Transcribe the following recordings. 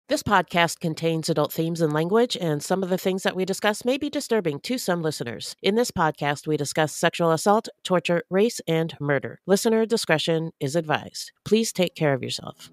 This podcast contains adult themes and language, and some of the things that we discuss may be disturbing to some listeners. In this podcast, we discuss sexual assault, torture, race, and murder. Listener discretion is advised. Please take care of yourself.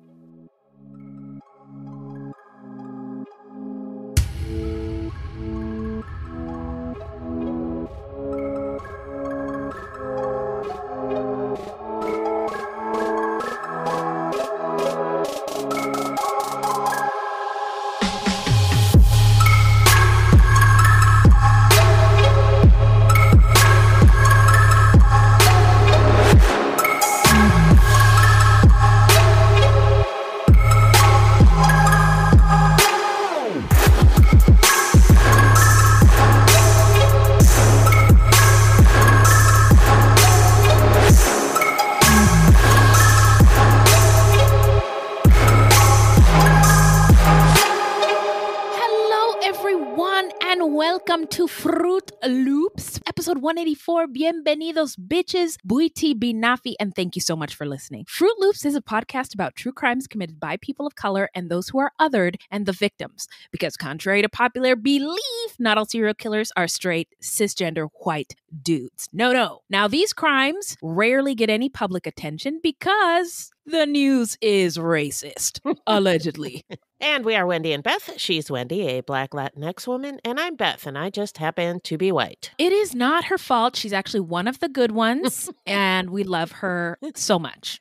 Welcome to Fruitloops, episode 184. Bienvenidos, bitches, buiti, binafi, and thank you so much for listening. Fruitloops is a podcast about true crimes committed by people of color and those who are othered and the victims. Because contrary to popular belief, not all serial killers are straight, cisgender, white dudes. No. Now, these crimes rarely get any public attention because the news is racist, allegedly. And we are Wendy and Beth. She's Wendy, a Black Latinx woman, and I'm Beth, and I just happen to be white. It is not her fault. She's actually one of the good ones, and we love her so much.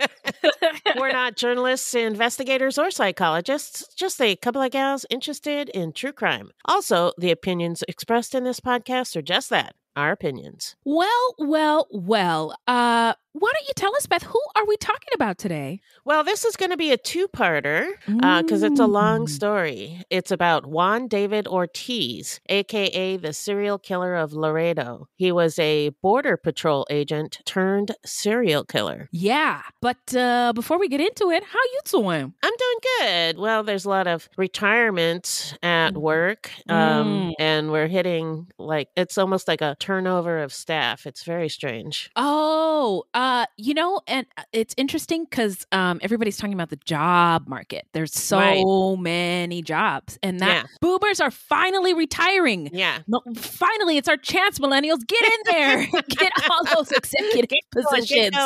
We're not journalists, investigators, or psychologists, just a couple of gals interested in true crime. Also, the opinions expressed in this podcast are just that. Our opinions. Well. Why don't you tell us, Beth, who are we talking about today? Well, this is going to be a two-parter because it's a long story. It's about Juan David Ortiz, a.k.a. the serial killer of Laredo. He was a border patrol agent turned serial killer. Yeah, but before we get into it, how you doing? I'm doing good. Well, there's a lot of retirement at work, and we're hitting, it's almost like a turnover of staff. It's very strange. And it's interesting because everybody's talking about the job market. There's so many jobs, and that boomers are finally retiring. Yeah. No, finally, it's our chance, millennials. Get in there. Get all those executive positions.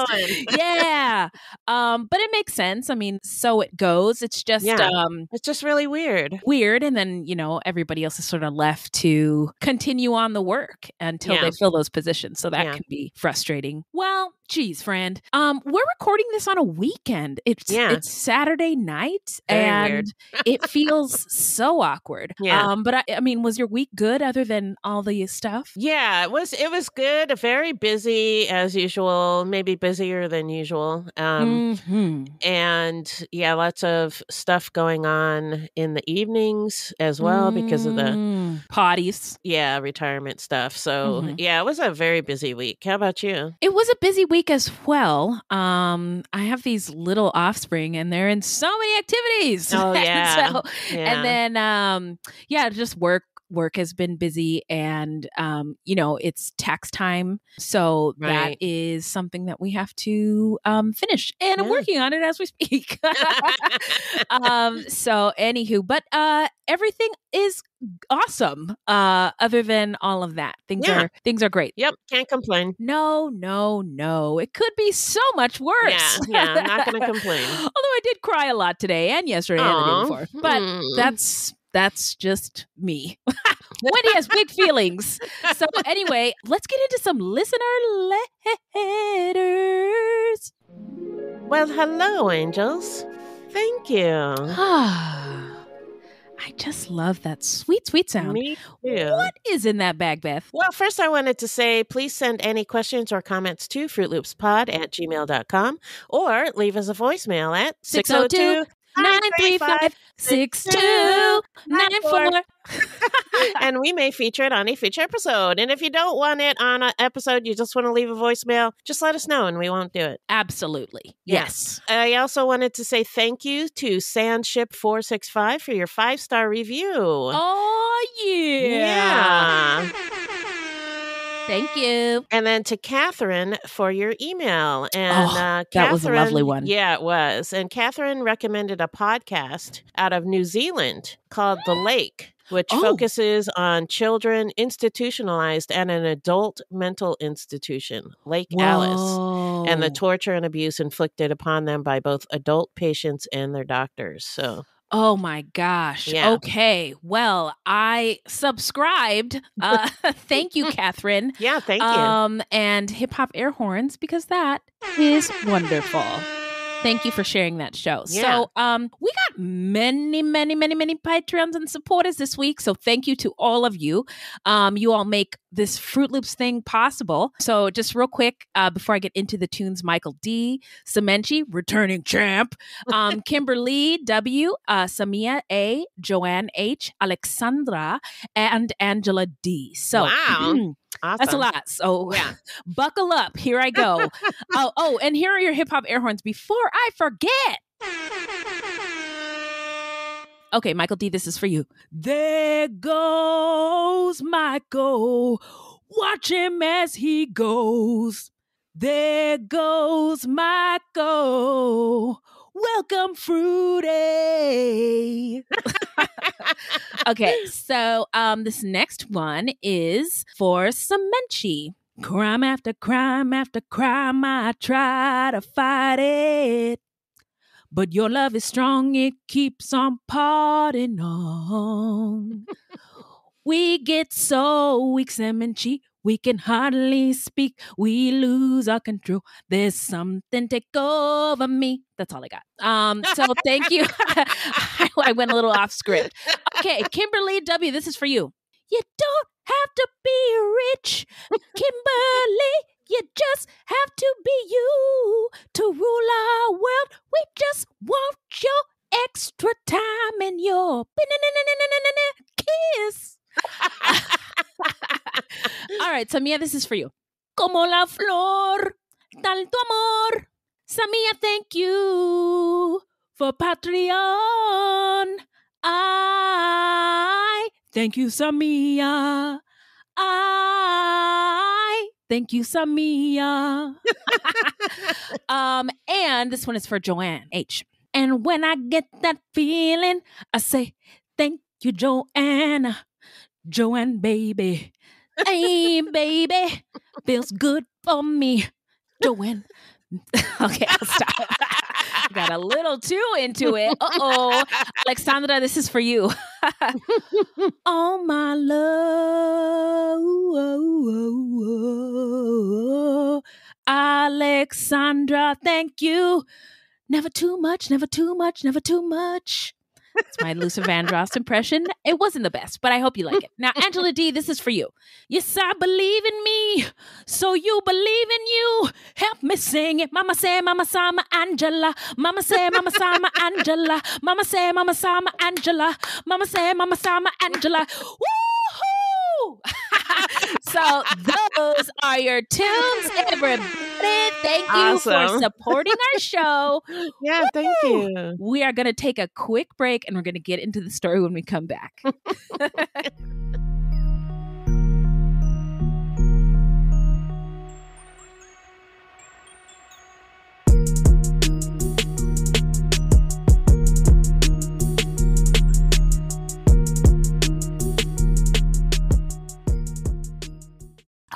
Yeah. But it makes sense. I mean, so it goes. It's just it's just really weird. And then, everybody else is sort of left to continue on the work until they fill those positions. So that can be frustrating. Well, geez, friend. We're recording this on a weekend. It's Saturday night, very weird. It feels so awkward. Yeah. But I mean, was your week good other than all the stuff? Yeah, it was good. Very busy as usual, maybe busier than usual. And lots of stuff going on in the evenings as well because of the potties. Yeah, retirement stuff. So it was a very busy week. How about you? It was a busy week as well. I have these little offspring and they're in so many activities. Oh, yeah. And then, just work has been busy and, it's tax time. So that is something that we have to finish. And I'm working on it as we speak. So anywho, but everything is awesome. Other than all of that, things are great. Yep, can't complain. No. It could be so much worse. Yeah, I'm not going to complain. Although I did cry a lot today and yesterday and the day before. But that's just me. Wendy has big feelings. So anyway, let's get into some listener letters. Well, hello, angels. Thank you. I just love that sweet, sweet sound. Me too. What is in that bag, Beth? Well, first I wanted to say, please send any questions or comments to fruitloopspod@gmail.com or leave us a voicemail at 602-935-6294. And we may feature it on a future episode. And if you don't want it on an episode, you just want to leave a voicemail, just let us know and we won't do it. Absolutely. Yes. I also wanted to say thank you to Sandship465 for your 5-star review. Oh, yeah. Yeah. Thank you. And then to Catherine for your email. And that was a lovely one. Yeah, it was. And Catherine recommended a podcast out of New Zealand called The Lake, which focuses on children institutionalized at an adult mental institution, Lake Alice, and the torture and abuse inflicted upon them by both adult patients and their doctors. So, oh my gosh. Yeah. Okay. Well, I subscribed. Thank you, Catherine. Yeah, thank you. And hip hop air horns, because that is wonderful. Thank you for sharing that show. Yeah. So we got many Patreons and supporters this week. So thank you to all of you. You all make this Fruit Loops thing possible. So just real quick, before I get into the tunes, Michael D, Semenchi, returning champ, Kimberly W, Samia A, Joanne H, Alexandra, and Angela D. So wow. Awesome. That's a lot. So yeah. Buckle up. Here I go. And here are your hip hop air horns before I forget. Okay, Michael D, this is for you. There goes Michael. Watch him as he goes. There goes Michael. Welcome, Fruity. Okay, so this next one is for Semenchi. Crime after crime after crime, I try to fight it. But your love is strong, it keeps on parting on. We get so weak, Semenchi, we can hardly speak. We lose our control. There's something take over me. That's all I got. So thank you. I went a little off script. Okay, Kimberly W, this is for you. You don't have to be rich, Kimberly. You just have to be you to rule our world. We just want your extra time and your kiss. All right, Samia, this is for you. Como la flor, tal tu amor. Samia, thank you for Patreon. I thank you, Samia. I thank you, Samia. And this one is for Joanne H. And when I get that feeling, I say, thank you, Joanne. Joanne, baby. Hey, baby. Feels good for me. Joanne. Okay, I'll stop. Got a little too into it. Uh-oh. Alexandra, this is for you. Oh, my love. Alexandra, thank you. Never too much, never too much, never too much. It's my Luther Vandross impression. It wasn't the best, but I hope you like it. Now, Angela D, this is for you. Yes, I believe in me, so you believe in you. Help me sing it. Mama say, Mama Sama Angela. Mama say, Mama Sama Angela. Mama say, Mama Sama Angela. Mama say, Mama Sama Angela. Woohoo! So those are your tunes, everybody. Thank you for supporting our show. Yeah, thank you. We are going to take a quick break and we're going to get into the story when we come back.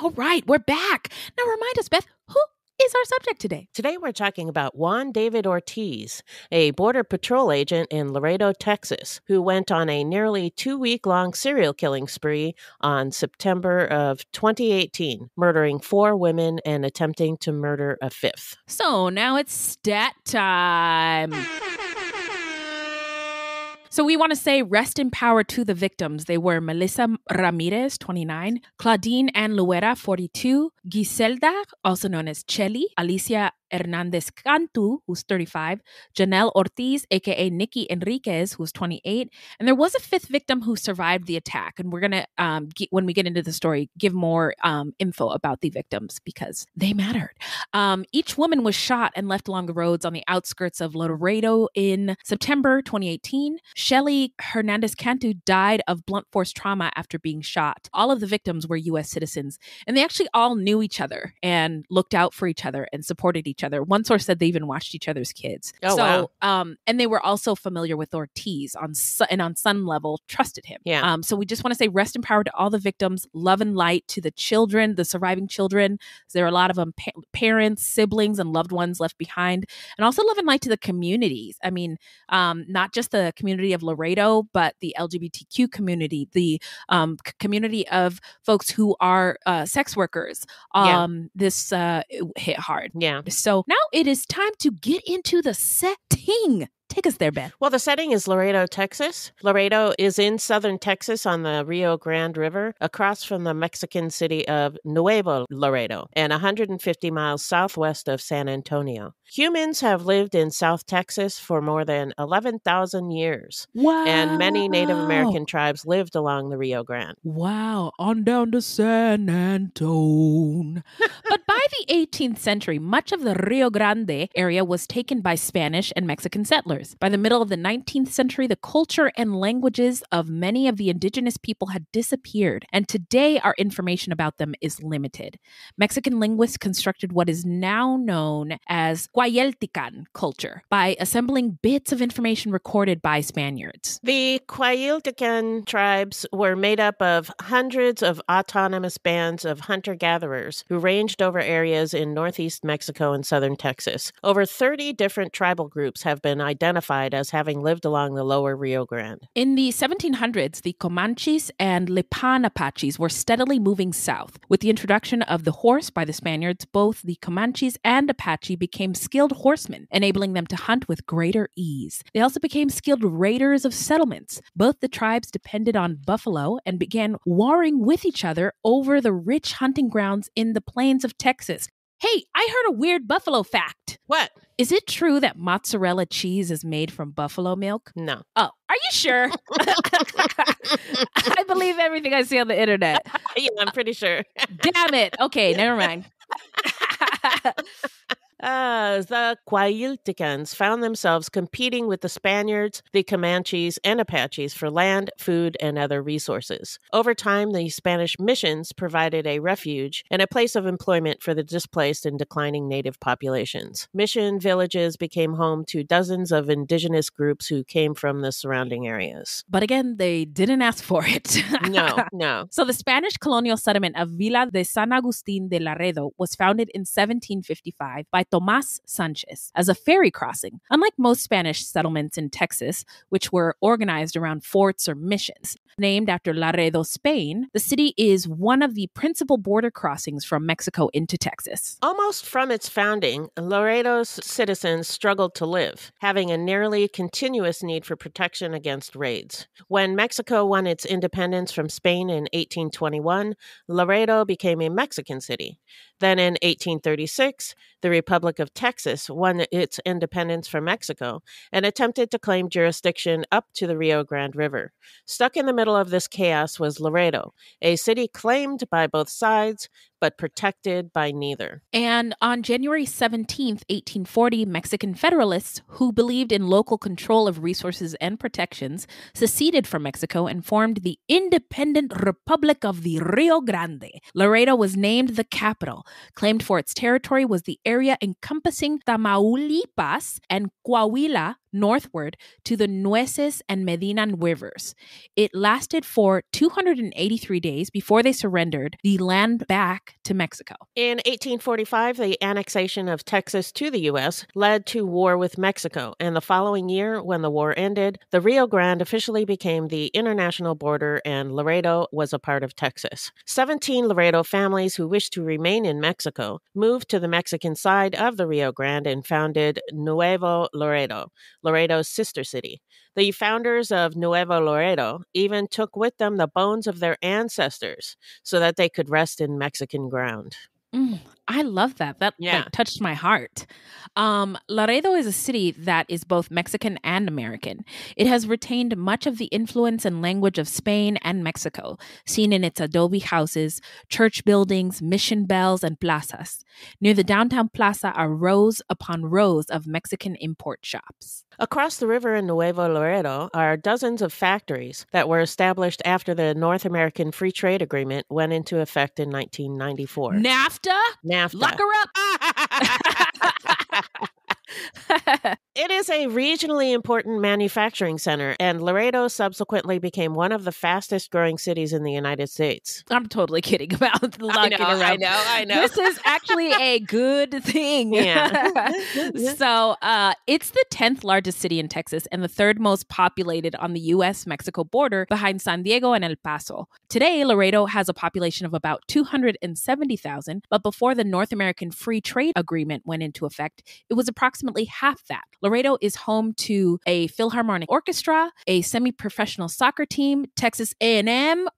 All right, we're back. Now remind us, Beth, who is our subject today? Today we're talking about Juan David Ortiz, a Border Patrol agent in Laredo, Texas, who went on a nearly 2-week-long serial killing spree on September of 2018, murdering 4 women and attempting to murder a 5th. So now it's stat time. So we want to say rest in power to the victims. They were Melissa Ramirez, 29, Claudine Ann Luera, 42, Giselda, also known as Chelly, Alicia Hernandez Cantu, who's 35, Janelle Ortiz, aka Nikki Enriquez, who's 28, and there was a fifth victim who survived the attack. And we're gonna, when we get into the story, give more info about the victims because they mattered. Each woman was shot and left along the roads on the outskirts of Laredo in September 2018. Shelly Hernandez Cantu died of blunt force trauma after being shot. All of the victims were U.S. citizens, and they actually all knew each other and looked out for each other and supported each other. One source said they even watched each other's kids. Oh, wow. And they were also familiar with Ortiz and on some level trusted him. Yeah. So we just want to say rest in power to all the victims, love and light to the children, the surviving children. There are a lot of them, parents, siblings, and loved ones left behind, and also love and light to the communities. I mean, not just the community of Laredo, but the LGBTQ community, the community of folks who are sex workers. This hit hard. Yeah. So now it is time to get into the setting. Take us there, Beth. Well, the setting is Laredo, Texas. Laredo is in southern Texas on the Rio Grande River, across from the Mexican city of Nuevo Laredo, and 150 miles southwest of San Antonio. Humans have lived in South Texas for more than 11,000 years. Wow. And many Native American tribes lived along the Rio Grande. Wow. On down to San Antone. But by the 18th century, much of the Rio Grande area was taken by Spanish and Mexican settlers. By the middle of the 19th century, the culture and languages of many of the indigenous people had disappeared, and today our information about them is limited. Mexican linguists constructed what is now known as Cuayeltican culture by assembling bits of information recorded by Spaniards. The Cuayeltican tribes were made up of hundreds of autonomous bands of hunter-gatherers who ranged over areas in northeast Mexico and southern Texas. Over 30 different tribal groups have been identified as having lived along the lower Rio Grande. In the 1700s, the Comanches and Lipan Apaches were steadily moving south. With the introduction of the horse by the Spaniards, both the Comanches and Apache became skilled horsemen, enabling them to hunt with greater ease. They also became skilled raiders of settlements. Both the tribes depended on buffalo and began warring with each other over the rich hunting grounds in the plains of Texas. Hey, I heard a weird buffalo fact. What? Is it true that mozzarella cheese is made from buffalo milk? No. Oh, are you sure? I believe everything I see on the internet. Yeah, I'm pretty sure. Damn it. Okay, never mind. The Cuayelticans found themselves competing with the Spaniards, the Comanches, and Apaches for land, food, and other resources. Over time, the Spanish missions provided a refuge and a place of employment for the displaced and declining native populations. Mission villages became home to dozens of indigenous groups who came from the surrounding areas. But again, they didn't ask for it. No. So the Spanish colonial settlement of Villa de San Agustín de Laredo was founded in 1755 by Tomás Sánchez as a ferry crossing. Unlike most Spanish settlements in Texas, which were organized around forts or missions. Named after Laredo, Spain, the city is one of the principal border crossings from Mexico into Texas. Almost from its founding, Laredo's citizens struggled to live, having a nearly continuous need for protection against raids. When Mexico won its independence from Spain in 1821, Laredo became a Mexican city. Then in 1836, the Republic of Texas won its independence from Mexico and attempted to claim jurisdiction up to the Rio Grande River. Stuck in the middle of this chaos was Laredo, a city claimed by both sides, but protected by neither. And on January 17th, 1840, Mexican Federalists, who believed in local control of resources and protections, seceded from Mexico and formed the Independent Republic of the Rio Grande. Laredo was named the capital. Claimed for its territory was the area encompassing Tamaulipas and Coahuila northward to the Nueces and Medina rivers. It lasted for 283 days before they surrendered the land back to Mexico. In 1845, the annexation of Texas to the U.S. led to war with Mexico, and the following year, when the war ended, the Rio Grande officially became the international border and Laredo was a part of Texas. 17 Laredo families who wished to remain in Mexico moved to the Mexican side of the Rio Grande and founded Nuevo Laredo, Laredo's sister city. The founders of Nuevo Laredo even took with them the bones of their ancestors so that they could rest in Mexican ground. I love that. That like touched my heart. Laredo is a city that is both Mexican and American. It has retained much of the influence and language of Spain and Mexico, seen in its adobe houses, church buildings, mission bells, and plazas. Near the downtown plaza are rows upon rows of Mexican import shops. Across the river in Nuevo Laredo are dozens of factories that were established after the North American Free Trade Agreement went into effect in 1994. NAFTA? Lock her up! It is a regionally important manufacturing center, and Laredo subsequently became one of the fastest growing cities in the United States. I'm totally kidding about locking her up. I know. This is actually a good thing. Yeah. So it's the 10th largest city in Texas and the third most populated on the U.S.-Mexico border behind San Diego and El Paso. Today, Laredo has a population of about 270,000, but before the North American Free Trade Agreement went into effect, it was approximately half that. Laredo is home to a Philharmonic Orchestra, a semi-professional soccer team, Texas A&M,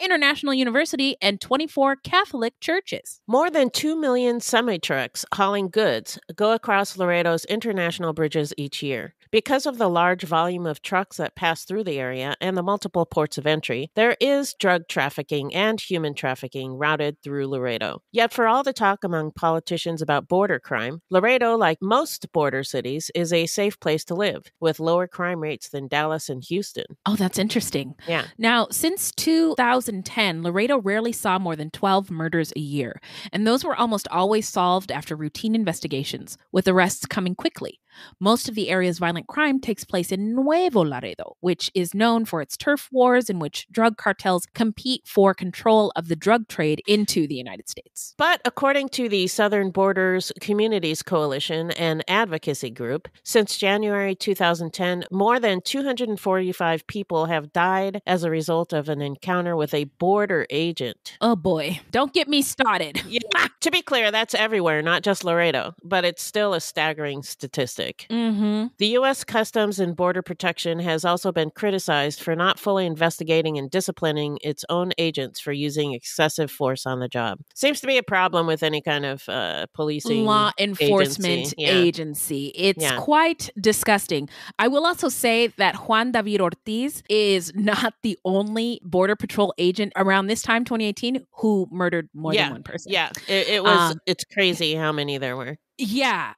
International University, and 24 Catholic churches. More than 2 million semi-trucks hauling goods go across Laredo's international bridges each year. Because of the large volume of trucks that pass through the area and the multiple ports of entry, there is drug trafficking and human trafficking routed through Laredo. Yet for all the talk among politicians about border crime, Laredo, like most border cities, is a safe place to live, with lower crime rates than Dallas and Houston. Oh, that's interesting. Yeah. Now, since 2010, Laredo rarely saw more than 12 murders a year, and those were almost always solved after routine investigations, with arrests coming quickly. Most of the area's violent crime takes place in Nuevo Laredo, which is known for its turf wars in which drug cartels compete for control of the drug trade into the United States. But according to the Southern Borders Communities Coalition, an advocacy group, since January 2010, more than 245 people have died as a result of an encounter with a border agent. Oh boy, don't get me started. Yeah. To be clear, that's everywhere, not just Laredo, but it's still a staggering statistic. Mm-hmm. The U.S. Customs and Border Protection has also been criticized for not fully investigating and disciplining its own agents for using excessive force on the job. Seems to be a problem with any kind of policing law enforcement agency. It's quite disgusting. I will also say that Juan David Ortiz is not the only Border Patrol agent around this time, 2018, who murdered more than one person. Yeah, it was. It's crazy how many there were. Yeah.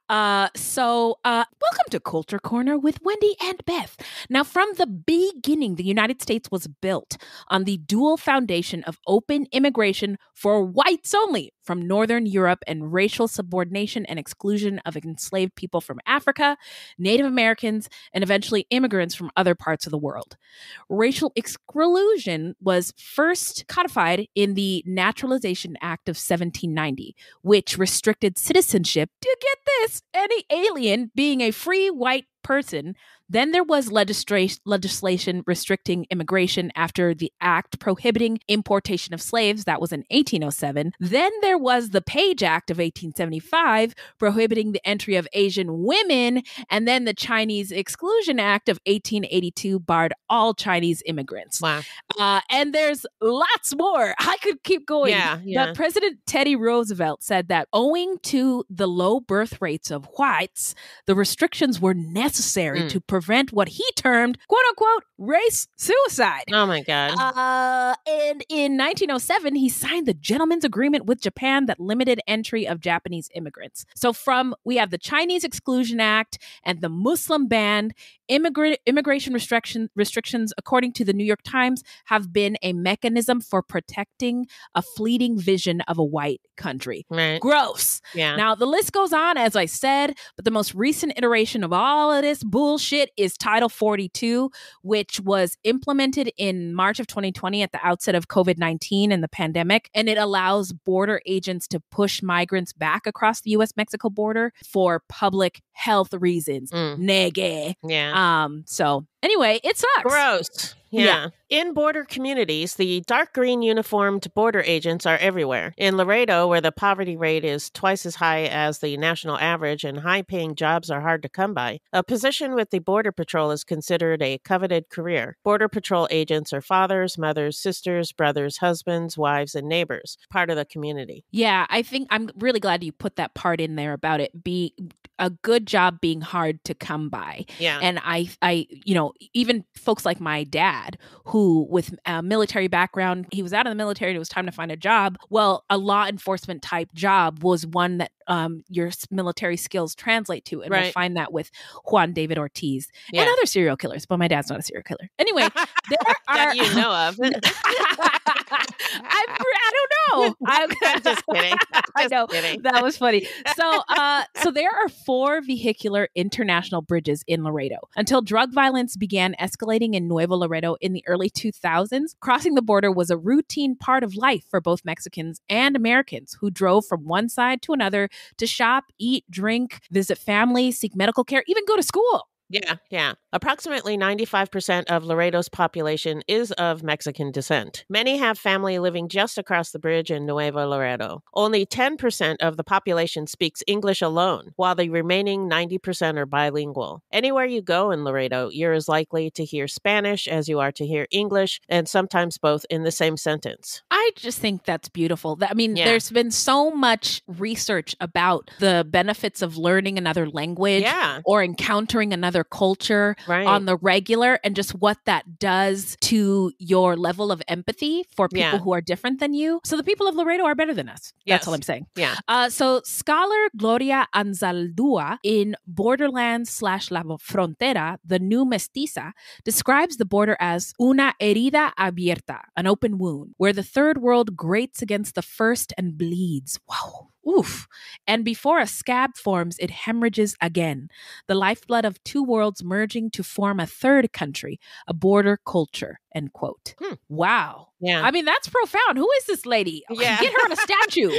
So welcome to Culture Corner with Wendy and Beth. Now, from the beginning, the United States was built on the dual foundation of open immigration for whites only from Northern Europe and racial subordination and exclusion of enslaved people from Africa, Native Americans, and eventually immigrants from other parts of the world. Racial exclusion was first codified in the Naturalization Act of 1790, which restricted citizenship to, get this, any alien being a free white person. Then there was legislation restricting immigration after the act prohibiting importation of slaves. That was in 1807. Then there was the Page Act of 1875 prohibiting the entry of Asian women. And then the Chinese Exclusion Act of 1882 barred all Chinese immigrants. Wow. And there's lots more. I could keep going. Yeah. But President Teddy Roosevelt said that owing to the low birth rates of whites, the restrictions were necessary to prevent what he termed, quote unquote, race suicide. Oh my God. And in 1907, he signed the Gentleman's Agreement with Japan that limited entry of Japanese immigrants. So we have the Chinese Exclusion Act and the Muslim ban. Immigration restrictions, according to the New York Times, have been a mechanism for protecting a fleeting vision of a white country. Right. Gross. Yeah. Now, the list goes on, as I said, but the most recent iteration of all of this bullshit is Title 42, which was implemented in March of 2020 at the outset of COVID-19 and the pandemic. And it allows border agents to push migrants back across the U.S.-Mexico border for public health reasons. Nege. Yeah. So Anyway, it sucks. Gross. Yeah. In border communities, the dark green uniformed border agents are everywhere. In Laredo, where the poverty rate is twice as high as the national average and high-paying jobs are hard to come by, a position with the Border Patrol is considered a coveted career. Border Patrol agents are fathers, mothers, sisters, brothers, husbands, wives, and neighbors, part of the community. Yeah, I think I'm really glad you put that part in there about it being a good job being hard to come by. Yeah. And I, even folks like my dad, who with a military background, he was out of the military and it was time to find a job. Well, a law enforcement type job was one that your military skills translate to. And we'll find that with Juan David Ortiz and other serial killers. But my dad's not a serial killer. Anyway, there are... That you know of. I don't know. I'm just kidding. I know. That was funny. So there are 4 vehicular international bridges in Laredo. Until drug violence began escalating in Nuevo Laredo in the early 2000s, crossing the border was a routine part of life for both Mexicans and Americans who drove from one side to another to shop, eat, drink, visit family, seek medical care, even go to school. Yeah. Approximately 95% of Laredo's population is of Mexican descent. Many have family living just across the bridge in Nuevo Laredo. Only 10% of the population speaks English alone, while the remaining 90% are bilingual. Anywhere you go in Laredo, you're as likely to hear Spanish as you are to hear English, and sometimes both in the same sentence. I just think that's beautiful. There's been so much research about the benefits of learning another language or encountering another culture on the regular, and just what that does to your level of empathy for people who are different than you. So the people of Laredo are better than us. That's all I'm saying. So scholar Gloria Anzaldúa in Borderlands/La Frontera, The New Mestiza, describes the border as una herida abierta, an open wound, where the third world grates against the first and bleeds. Wow. Oof. And before a scab forms, it hemorrhages again. The lifeblood of 2 worlds merging to form a third country, a border culture, end quote. Wow. Yeah. I mean, that's profound. Who is this lady? Yeah. Get her on a statue.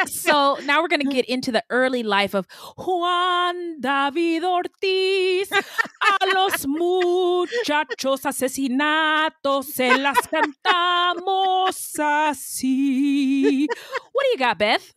So now we're going to get into the early life of Juan David Ortiz. A los muchachos asesinatos se las cantamos así. What do you got, Beth?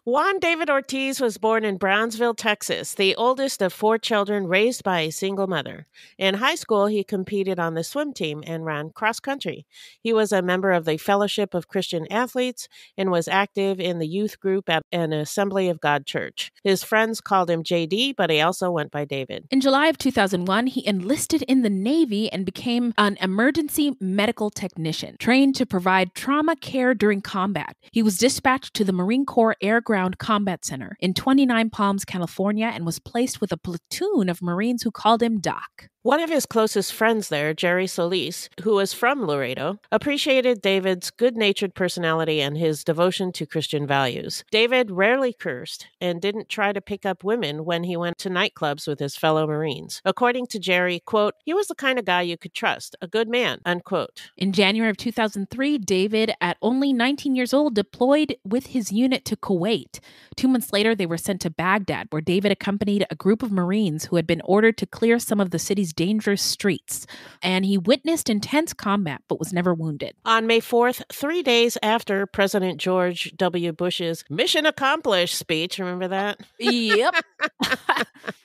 Juan David Ortiz was born in Brownsville, Texas, the oldest of 4 children raised by a single mother. In high school, he competed on the swim team and ran cross country. He was a member of the Fellowship of Christian Athletes and was active in the youth group at an Assembly of God church. His friends called him JD, but he also went by David. In July of 2001, he enlisted in the Navy and became an emergency medical technician, trained to provide trauma care during combat. He was dispatched to the Marine Corps Air Ground Combat Center in 29 Palms, California, and was placed with a platoon of Marines who called him Doc. One of his closest friends there, Jerry Solis, who was from Laredo, appreciated David's good-natured personality and his devotion to Christian values. David rarely cursed and didn't try to pick up women when he went to nightclubs with his fellow Marines. According to Jerry, quote, he was the kind of guy you could trust, a good man, unquote. In January of 2003, David, at only 19 years old, deployed with his unit to Kuwait. 2 months later, they were sent to Baghdad, where David accompanied a group of Marines who had been ordered to clear some of the city's dangerous streets, and he witnessed intense combat but was never wounded. On May 4th, 3 days after President George W. Bush's Mission Accomplished speech, remember that? Yep.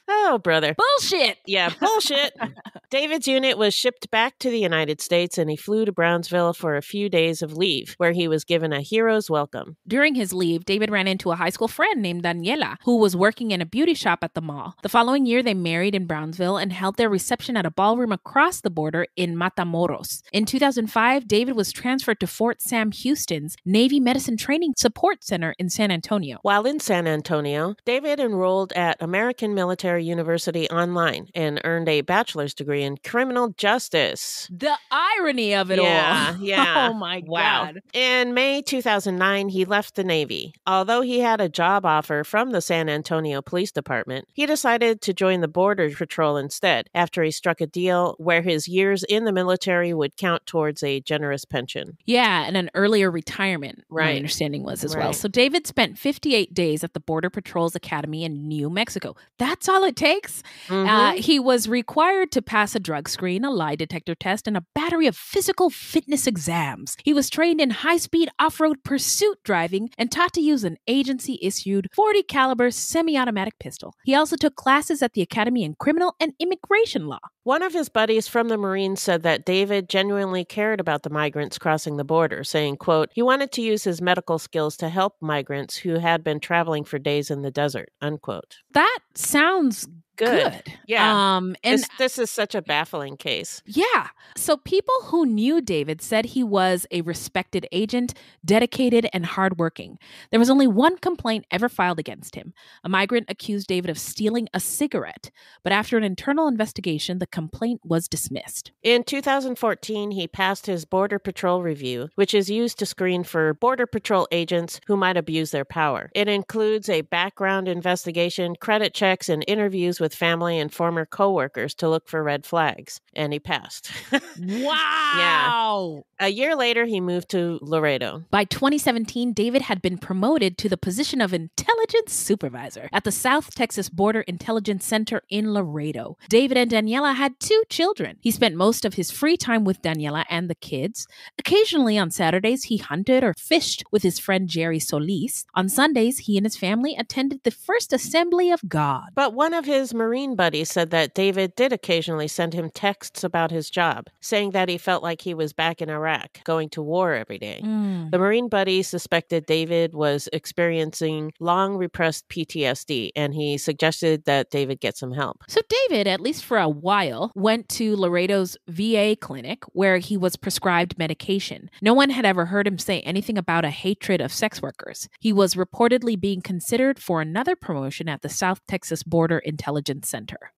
Oh, brother. Bullshit! Yeah, bullshit. David's unit was shipped back to the United States, and he flew to Brownsville for a few days of leave, where he was given a hero's welcome. During his leave, David ran into a high school friend named Daniela, who was working in a beauty shop at the mall. The following year, they married in Brownsville and held their reception at a ballroom across the border in Matamoros. In 2005, David was transferred to Fort Sam Houston's Navy Medicine Training Support Center in San Antonio. While in San Antonio, David enrolled at American Military University Online and earned a bachelor's degree in criminal justice. The irony of it all. Yeah. Oh my God. In May 2009, he left the Navy. Although he had a job offer from the San Antonio Police Department, he decided to join the Border Patrol instead, after he struck a deal where his years in the military would count towards a generous pension. Yeah, and an earlier retirement, my understanding was as well. So David spent 58 days at the Border Patrol's Academy in New Mexico. That's all it takes. He was required to pass a drug screen, a lie detector test, and a battery of physical fitness exams. He was trained in high-speed off-road pursuit driving and taught to use an agency-issued .40 caliber semi-automatic pistol. He also took classes at the Academy in Criminal and Immigration Law. One of his buddies from the Marines said that David genuinely cared about the migrants crossing the border, saying, quote, he wanted to use his medical skills to help migrants who had been traveling for days in the desert, unquote. That sounds good. Yeah. And this is such a baffling case. Yeah. So people who knew David said he was a respected agent, dedicated and hardworking. There was only one complaint ever filed against him. A migrant accused David of stealing a cigarette, but after an internal investigation, the complaint was dismissed. In 2014, he passed his Border Patrol review, which is used to screen for Border Patrol agents who might abuse their power. It includes a background investigation, credit checks, and interviews with family and former coworkers to look for red flags. And he passed. Wow. Yeah. A year later, he moved to Laredo. By 2017, David had been promoted to the position of intelligence supervisor at the South Texas Border Intelligence Center in Laredo. David and Daniela had 2 children. He spent most of his free time with Daniela and the kids. Occasionally on Saturdays, he hunted or fished with his friend Jerry Solis. On Sundays, he and his family attended the First Assembly of God. But one of his Marine buddies said that David did occasionally send him texts about his job, saying that he felt like he was back in Iraq, going to war every day. The Marine buddy suspected David was experiencing long repressed PTSD, and he suggested that David get some help. So David, at least for a while, went to Laredo's VA clinic where he was prescribed medication. No one had ever heard him say anything about a hatred of sex workers. He was reportedly being considered for another promotion at the South Texas Border Intelligence Center.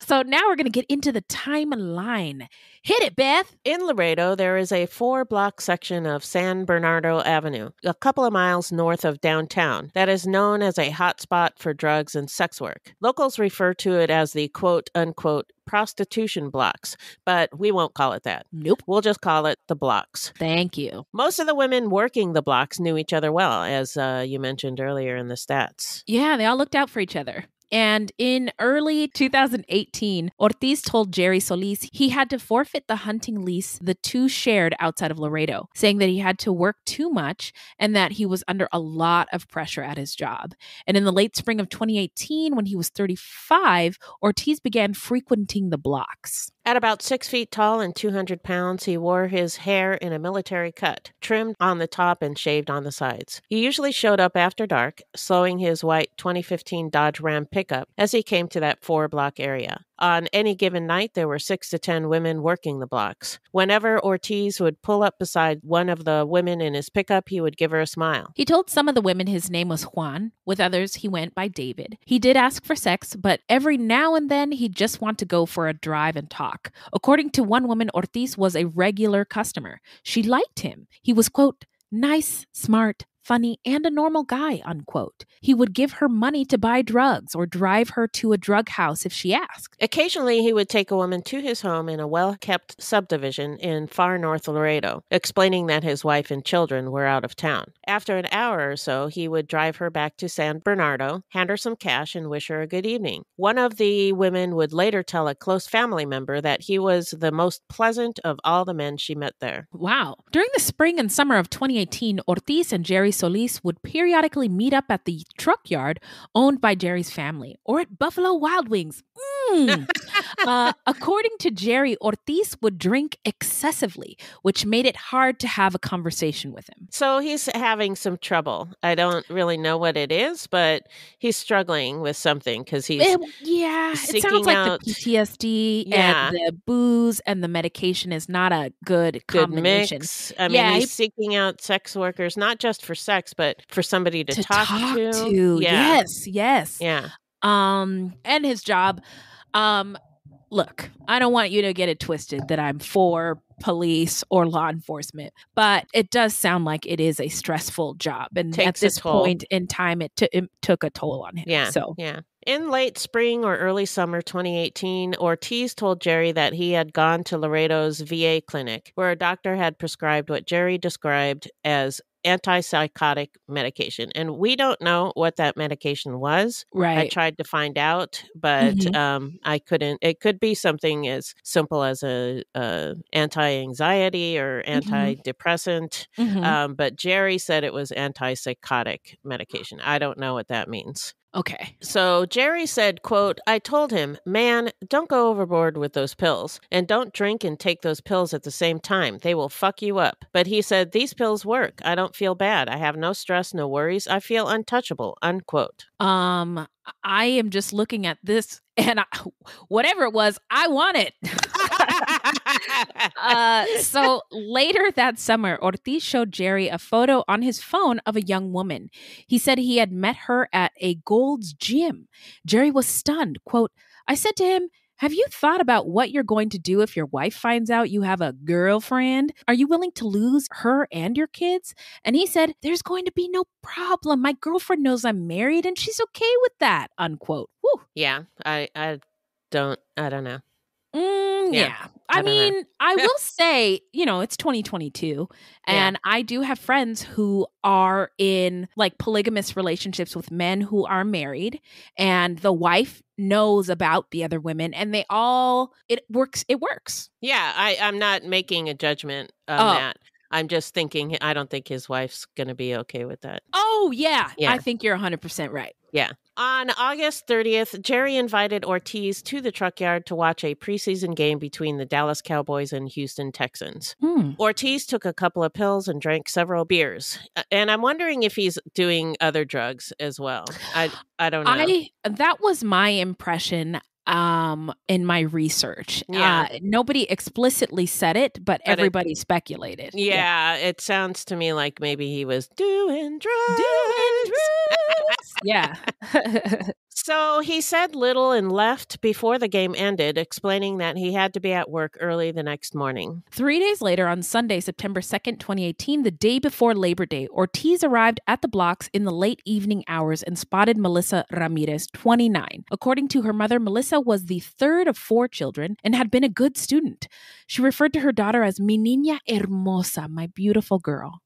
So now we're going to get into the timeline. Hit it, Beth. In Laredo, there is a 4-block section of San Bernardo Avenue, a couple of miles north of downtown, that is known as a hotspot for drugs and sex work. Locals refer to it as the quote-unquote prostitution blocks, but we won't call it that. Nope. We'll just call it the blocks. Thank you. Most of the women working the blocks knew each other well, as you mentioned earlier in the stats. Yeah, they all looked out for each other. And in early 2018, Ortiz told Jerry Solis he had to forfeit the hunting lease the 2 shared outside of Laredo, saying that he had to work too much and that he was under a lot of pressure at his job. And in the late spring of 2018, when he was 35, Ortiz began frequenting the blocks. At about 6 feet tall and 200 pounds, he wore his hair in a military cut, trimmed on the top and shaved on the sides. He usually showed up after dark, slowing his white 2015 Dodge Ram pickup as he came to that 4-block area. On any given night, there were 6 to 10 women working the blocks. Whenever Ortiz would pull up beside one of the women in his pickup, he would give her a smile. He told some of the women his name was Juan. With others, he went by David. He did ask for sex, but every now and then, he'd just want to go for a drive and talk. According to one woman, Ortiz was a regular customer. She liked him. He was, quote, nice, smart, funny, and a normal guy, unquote. He would give her money to buy drugs or drive her to a drug house if she asked. Occasionally, he would take a woman to his home in a well-kept subdivision in far north Laredo, explaining that his wife and children were out of town. After an hour or so, he would drive her back to San Bernardo, hand her some cash, and wish her a good evening. One of the women would later tell a close family member that he was the most pleasant of all the men she met there. Wow. During the spring and summer of 2018, Ortiz and Jerry Solis would periodically meet up at the truck yard owned by Jerry's family or at Buffalo Wild Wings. According to Jerry, Ortiz would drink excessively, which made it hard to have a conversation with him. So he's having some trouble. I don't really know what it is, but he's struggling with something because he's it sounds like the PTSD and the booze and the medication is not a good combination. Mix. I mean, he's seeking out sex workers, not just for sex, but for somebody to talk to. Yeah. Yes. Yeah. And his job. Look, I don't want you to get it twisted that I'm for police or law enforcement. But it does sound like it is a stressful job. And Takes at this a toll. point in time, it took a toll on him. Yeah. So. Yeah. In late spring or early summer 2018, Ortiz told Jerry that he had gone to Laredo's VA clinic, where a doctor had prescribed what Jerry described as antipsychotic medication. And we don't know what that medication was. Right. I tried to find out, but I couldn't. It could be something as simple as a anti-anxiety or antidepressant. But Jerry said it was antipsychotic medication. I don't know what that means. Okay. So Jerry said, quote, I told him, man, don't go overboard with those pills and don't drink and take those pills at the same time. They will fuck you up. But he said, these pills work. I don't feel bad. I have no stress, no worries. I feel untouchable, unquote. I am just looking at this and whatever it was, I want it. So later that summer, Ortiz showed Jerry a photo on his phone of a young woman. He said he had met her at a Gold's Gym. Jerry was stunned. Quote, I said to him, have you thought about what you're going to do if your wife finds out you have a girlfriend? Are you willing to lose her and your kids? And he said, there's going to be no problem. My girlfriend knows I'm married and she's okay with that, unquote. Woo. Yeah, I don't know. Yeah. I mean, I will say, it's 2022 and I do have friends who are in like polygamous relationships with men who are married and the wife knows about the other women and it works. Yeah. I'm not making a judgment on that. I'm just thinking, I don't think his wife's going to be okay with that. Oh, yeah. I think you're 100% right. Yeah. On August 30th, Jerry invited Ortiz to the truck yard to watch a preseason game between the Dallas Cowboys and Houston Texans. Ortiz took a couple of pills and drank several beers. And I'm wondering if he's doing other drugs as well. I don't know. That was my impression in my research. Nobody explicitly said it, but everybody speculated. Yeah, it sounds to me like maybe he was doing drugs. Yeah. So he said little and left before the game ended, explaining that he had to be at work early the next morning. 3 days later, on Sunday, September 2nd, 2018, the day before Labor Day, Ortiz arrived at the blocks in the late evening hours and spotted Melissa Ramirez, 29. According to her mother, Melissa was the third of 4 children and had been a good student. She referred to her daughter as mi niña hermosa, my beautiful girl.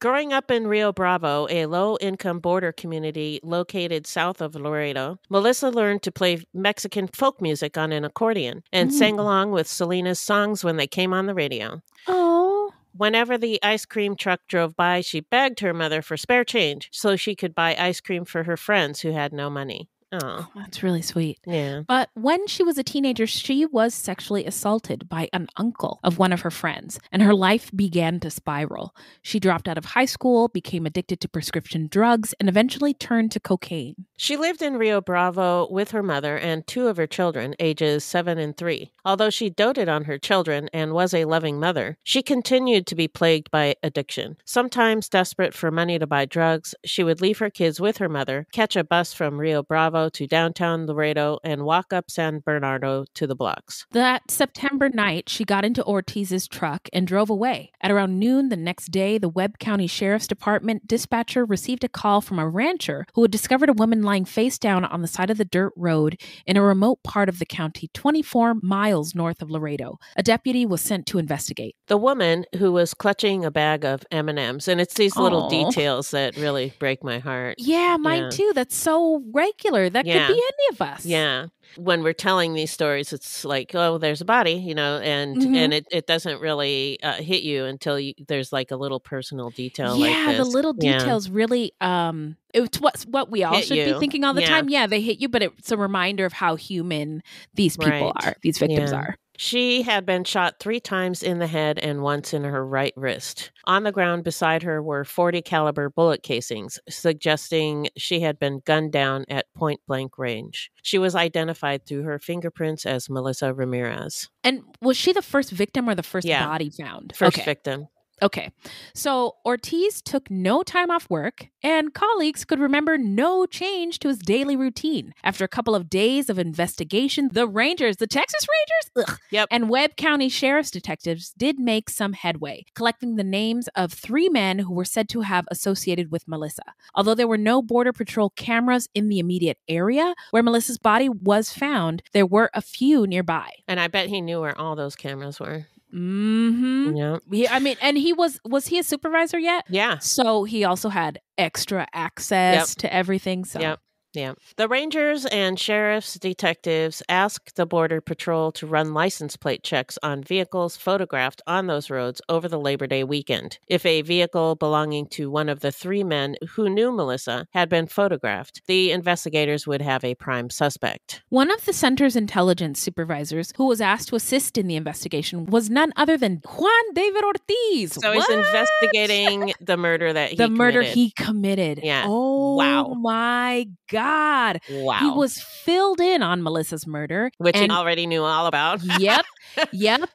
Growing up in Rio Bravo, a low-income border community located south of Laredo, Melissa learned to play Mexican folk music on an accordion and sang along with Selena's songs when they came on the radio. Oh. Whenever the ice cream truck drove by, she begged her mother for spare change so she could buy ice cream for her friends who had no money. Oh, that's really sweet. Yeah. But when she was a teenager, she was sexually assaulted by an uncle of one of her friends, and her life began to spiral. She dropped out of high school, became addicted to prescription drugs, and eventually turned to cocaine. She lived in Rio Bravo with her mother and 2 of her children, ages 7 and 3. Although she doted on her children and was a loving mother, she continued to be plagued by addiction. Sometimes desperate for money to buy drugs, she would leave her kids with her mother, catch a bus from Rio Bravo to downtown Laredo, and walk up San Bernardo to the blocks. That September night, she got into Ortiz's truck and drove away. At around noon the next day, the Webb County Sheriff's Department dispatcher received a call from a rancher who had discovered a woman lying face down on the side of the dirt road in a remote part of the county, 24 miles north of Laredo. A deputy was sent to investigate. The woman, who was clutching a bag of M&Ms, and it's these little details that really break my heart. Yeah, mine too. That's so regular. That could be any of us. Yeah. When we're telling these stories, it's like, oh, there's a body, and it doesn't really hit you until there's like a little personal detail like this. Yeah, the little details really, it's what we all should be thinking all the time. Yeah, they hit you, but it's a reminder of how human these people are, these victims are. She had been shot 3 times in the head and once in her right wrist. On the ground beside her were .40 caliber bullet casings, suggesting she had been gunned down at point blank range. She was identified through her fingerprints as Melissa Ramirez. And was she the first victim or the first body found? First victim. Okay, so Ortiz took no time off work, and colleagues could remember no change to his daily routine. After a couple of days of investigation, the Texas Rangers, and Webb County Sheriff's detectives did make some headway, collecting the names of 3 men who were said to have associated with Melissa. Although there were no Border Patrol cameras in the immediate area where Melissa's body was found, there were a few nearby. And I bet he knew where all those cameras were. Mm-hmm. Yeah. And he was he a supervisor yet? Yeah. So he also had extra access to everything. So. Yep. Yeah. The Rangers and sheriff's detectives asked the Border Patrol to run license plate checks on vehicles photographed on those roads over the Labor Day weekend. If a vehicle belonging to one of the 3 men who knew Melissa had been photographed, the investigators would have a prime suspect. One of the center's intelligence supervisors who was asked to assist in the investigation was none other than Juan David Ortiz. So he's investigating the murder that he committed. The murder he committed. Yeah. Oh, wow. My God. Wow. He was filled in on Melissa's murder. Which he already knew all about. Yep.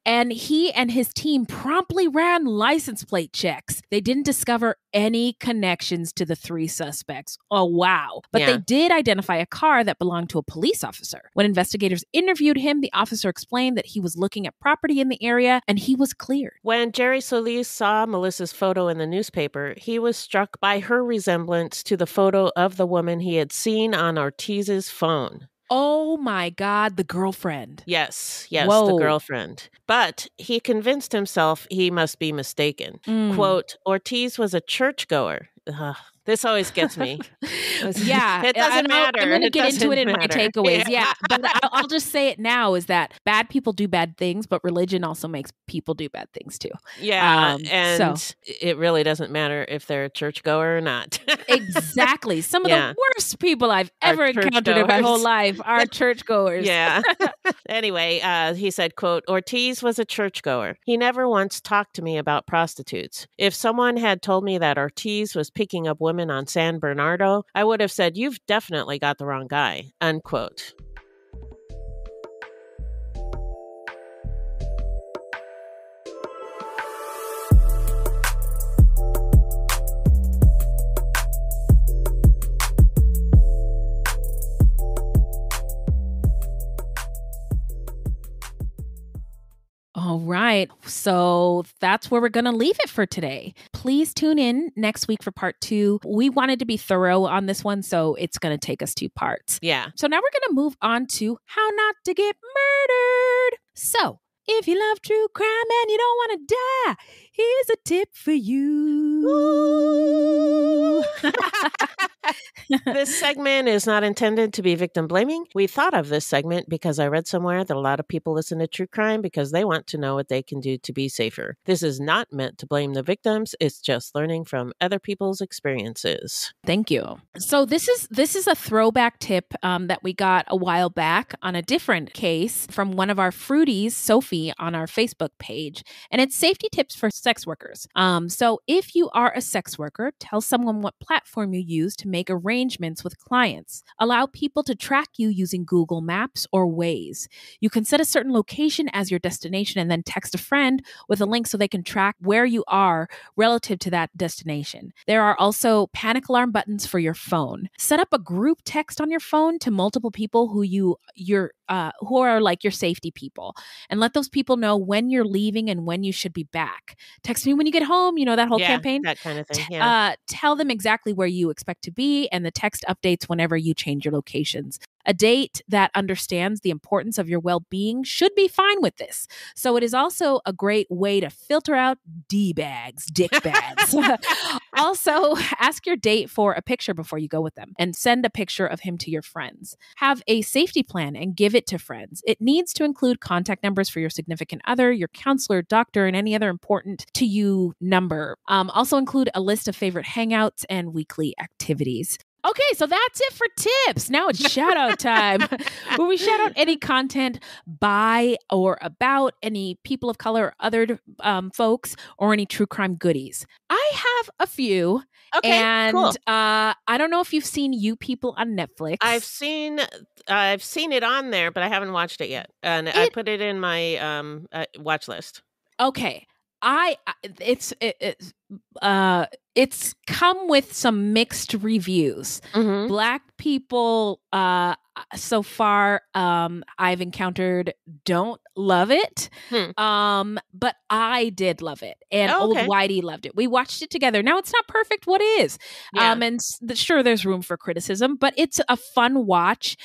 And he and his team promptly ran license plate checks. They didn't discover any connections to the 3 suspects. Oh, wow. But they did identify a car that belonged to a police officer. When investigators interviewed him, the officer explained that he was looking at property in the area and he was cleared. When Jerry Solis saw Melissa's photo in the newspaper, he was struck by her resemblance to the photo of the woman he had seen on Ortiz's phone. Oh my God, the girlfriend. Yes, Whoa. The girlfriend. But he convinced himself he must be mistaken. Quote, Ortiz was a churchgoer. This always gets me. Yeah. It doesn't matter. I'm going to get into it in my takeaways. Yeah. But I'll just say it now is that bad people do bad things, but religion also makes people do bad things too. Yeah. It really doesn't matter if they're a churchgoer or not. Exactly. Some of the worst people I've ever encountered in my whole life are churchgoers. Yeah. Anyway, he said, quote, Ortiz was a churchgoer. He never once talked to me about prostitutes. If someone had told me that Ortiz was picking up women on San Bernardino, I would have said, you've definitely got the wrong guy, unquote. All right. So that's where we're going to leave it for today. Please tune in next week for part 2. We wanted to be thorough on this one, so it's going to take us 2 parts. Yeah. So now we're going to move on to how not to get murdered. So if you love true crime and you don't want to die, here's a tip for you. This segment is not intended to be victim blaming. We thought of this segment because I read somewhere that a lot of people listen to true crime because they want to know what they can do to be safer. This is not meant to blame the victims. It's just learning from other people's experiences. Thank you. So this is a throwback tip that we got a while back on a different case from one of our fruities, Sophie, on our Facebook page. And it's safety tips for sex workers. So if you are a sex worker, tell someone what platform you use to make arrangements with clients. Allow people to track you using Google Maps or Waze. You can set a certain location as your destination and then text a friend with a link so they can track where you are relative to that destination. There are also panic alarm buttons for your phone. Set up a group text on your phone to multiple people who who are like your safety people, and let those people know when you're leaving and when you should be back. Text me when you get home, that whole campaign. That kind of thing. Yeah. Tell them exactly where you expect to be, and the text updates whenever you change your locations. A date that understands the importance of your well-being should be fine with this. So it is also a great way to filter out dick bags. Also, ask your date for a picture before you go with them and send a picture of him to your friends. Have a safety plan and give it to friends. It needs to include contact numbers for your significant other, your counselor, doctor, and any other important to you number. Also include a list of favorite hangouts and weekly activities. Okay, so that's it for tips. Now it's shout out time, where we shout out any content by or about any people of color or other folks, or any true crime goodies. I have a few. Okay, and cool. I don't know if you've seen You People on Netflix. I've seen it on there, but I haven't watched it yet. And I put it in my watch list. Okay. It's come with some mixed reviews. Mm-hmm. Black people so far I've encountered don't love it. But I did love it, and Old Whitey loved it. We watched it together. Now it's not perfect. What is? And sure, there's room for criticism, but it's a fun watch.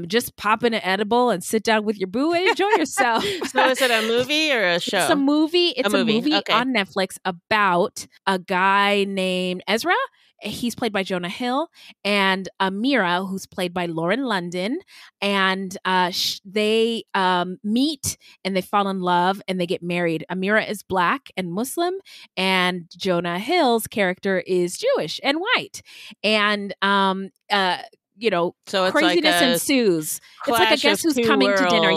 Just pop in an edible and sit down with your boo and enjoy yourself. So is it a movie or a show? It's a movie. It's a movie okay. on Netflix about a guy named Ezra. He's played by Jonah Hill, and Amira, who's played by Lauren London. And they meet and they fall in love and they get married. Amira is Black and Muslim, and Jonah Hill's character is Jewish and white. And so craziness ensues. It's like a Guess Who's Coming to Dinner.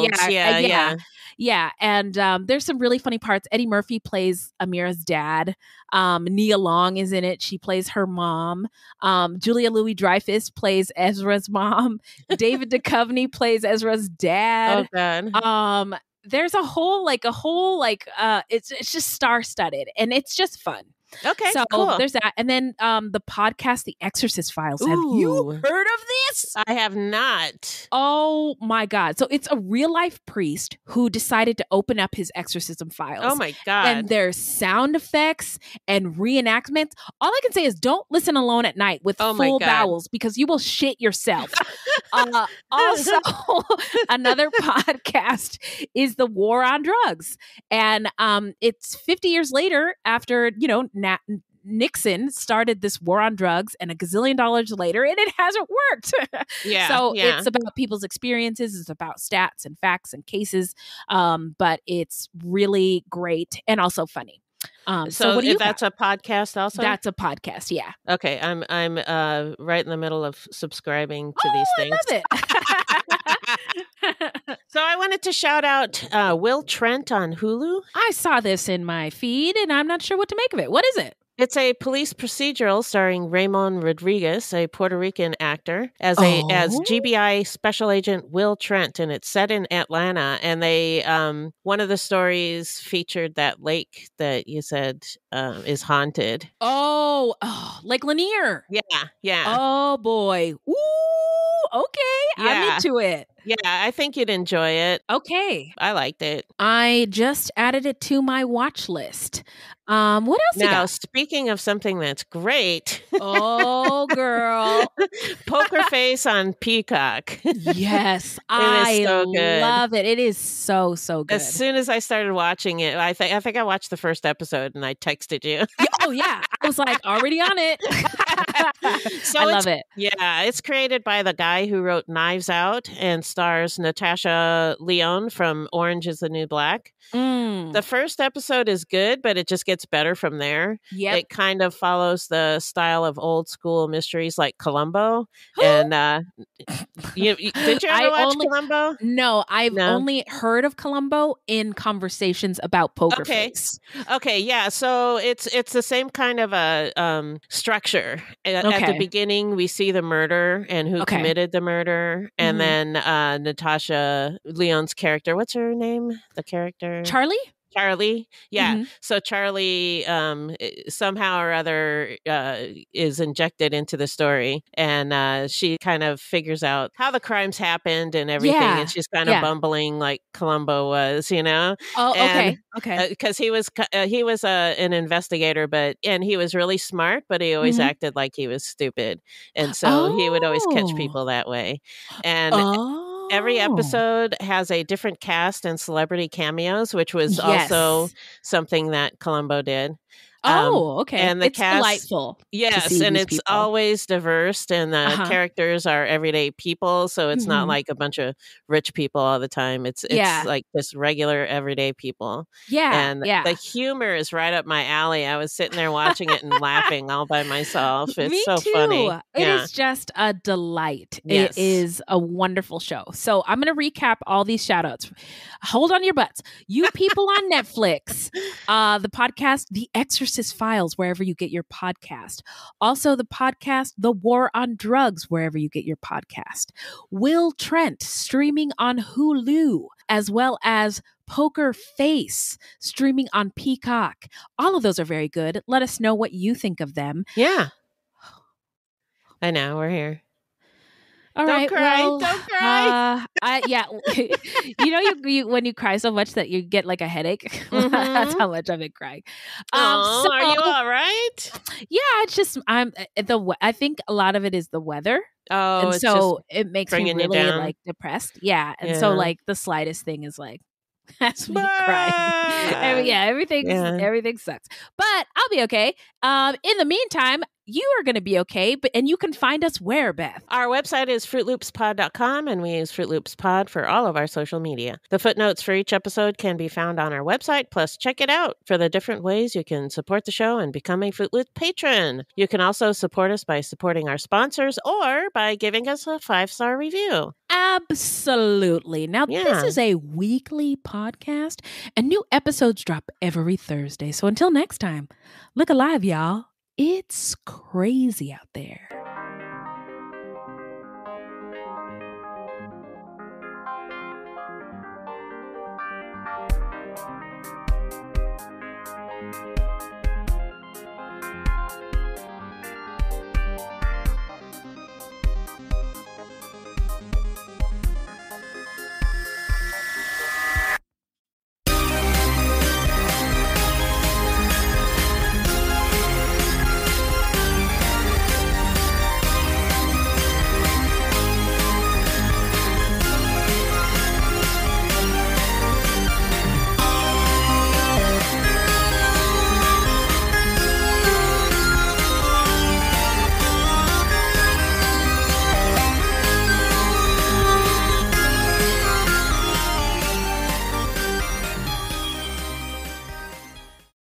Yeah. And there's some really funny parts. Eddie Murphy plays Amira's dad. Nia Long is in it. She plays her mom. Julia Louis-Dreyfus plays Ezra's mom. David Duchovny plays Ezra's dad. Oh, God. There's a whole it's just star-studded, and it's just fun. Okay, so cool. There's that. And then the podcast, The Exorcist Files. Have you heard of this? I have not. Oh my God. So it's a real life priest who decided to open up his exorcism files. Oh my God. And there's sound effects and reenactments. All I can say is don't listen alone at night with full bowels, because you will shit yourself. Also, another podcast is The War on Drugs. And it's 50 years later after, Nixon started this war on drugs, and $1 gazillion later, and it hasn't worked. It's about people's experiences. It's about stats and facts and cases. But it's really great and also funny. So what do you that's a podcast also? That's a podcast, yeah. Okay, I'm right in the middle of subscribing to these things. I love it. So I wanted to shout out Will Trent on Hulu. I saw this in my feed, and I'm not sure what to make of it. What is it? It's a police procedural starring Ramon Rodriguez, a Puerto Rican actor, as GBI Special Agent Will Trent, and it's set in Atlanta. And they one of the stories featured that lake that you said is haunted. Oh, Lake Lanier. Yeah. Oh boy. Ooh, okay. Yeah. I'm into it. Yeah, I think you'd enjoy it. Okay. I liked it. I just added it to my watch list. What else you got? Now, speaking of something that's great. Oh, girl. Poker Face on Peacock. Yes. I love it. It is so good. As soon as I started watching it, I think I watched the first episode and I texted you. Oh, yeah. I was like, already on it. So I love it. Yeah. It's created by the guy who wrote Knives Out and stars Natasha Lyonne from Orange is the New Black. The first episode is good, but it just gets better from there. Yep. It kind of follows the style of old school mysteries like Columbo. And did you ever watch Columbo? No, I've only heard of Columbo in conversations about Poker Face. Okay, yeah. So it's the same kind of a structure. At the beginning, we see the murder and who committed the murder, and then Natasha Lyonne's character. What's her name? The character Charlie. Yeah. So Charlie somehow or other is injected into the story, and she kind of figures out how the crimes happened and everything. Yeah. And she's kind of bumbling like Columbo was, Oh, okay. Because he was an investigator, and he was really smart, but he always acted like he was stupid. And so he would always catch people that way. And every episode has a different cast and celebrity cameos, which was also something that Columbo did. Okay. And the it's cast, delightful. Yes, and it's always diverse, and the characters are everyday people, so it's not like a bunch of rich people all the time. It's like just regular everyday people. Yeah. And the humor is right up my alley. I was sitting there watching it and laughing all by myself. It's Me so too. funny. It is just a delight. Yes. It is a wonderful show. So I'm going to recap all these shout outs. Hold on your butts. You people on Netflix, the podcast, The Exorcist Exorcist Files, wherever you get your podcast. Also, the podcast The War on Drugs, wherever you get your podcast. Will Trent, streaming on Hulu, as well as Poker Face, streaming on Peacock. All of those are very good. Let us know what you think of them. Yeah. I know, we're here. All don't right, cry. well, Don't cry. You know, you when you cry so much that you get like a headache. That's how much I've been crying. Are you all right? Yeah, it's just I think a lot of it is the weather. Oh, and so it makes me really like depressed. Yeah, and so like the slightest thing is like has me crying. Everything sucks. But I'll be okay. In the meantime, you are going to be okay, and you can find us where, Beth? Our website is fruitloopspod.com, and we use Fruit Loops Pod for all of our social media. The footnotes for each episode can be found on our website, plus check it out for the different ways you can support the show and become a Fruit Loop patron. You can also support us by supporting our sponsors or by giving us a 5-star review. Absolutely. Now, This is a weekly podcast, and new episodes drop every Thursday. So until next time, look alive, y'all. It's crazy out there.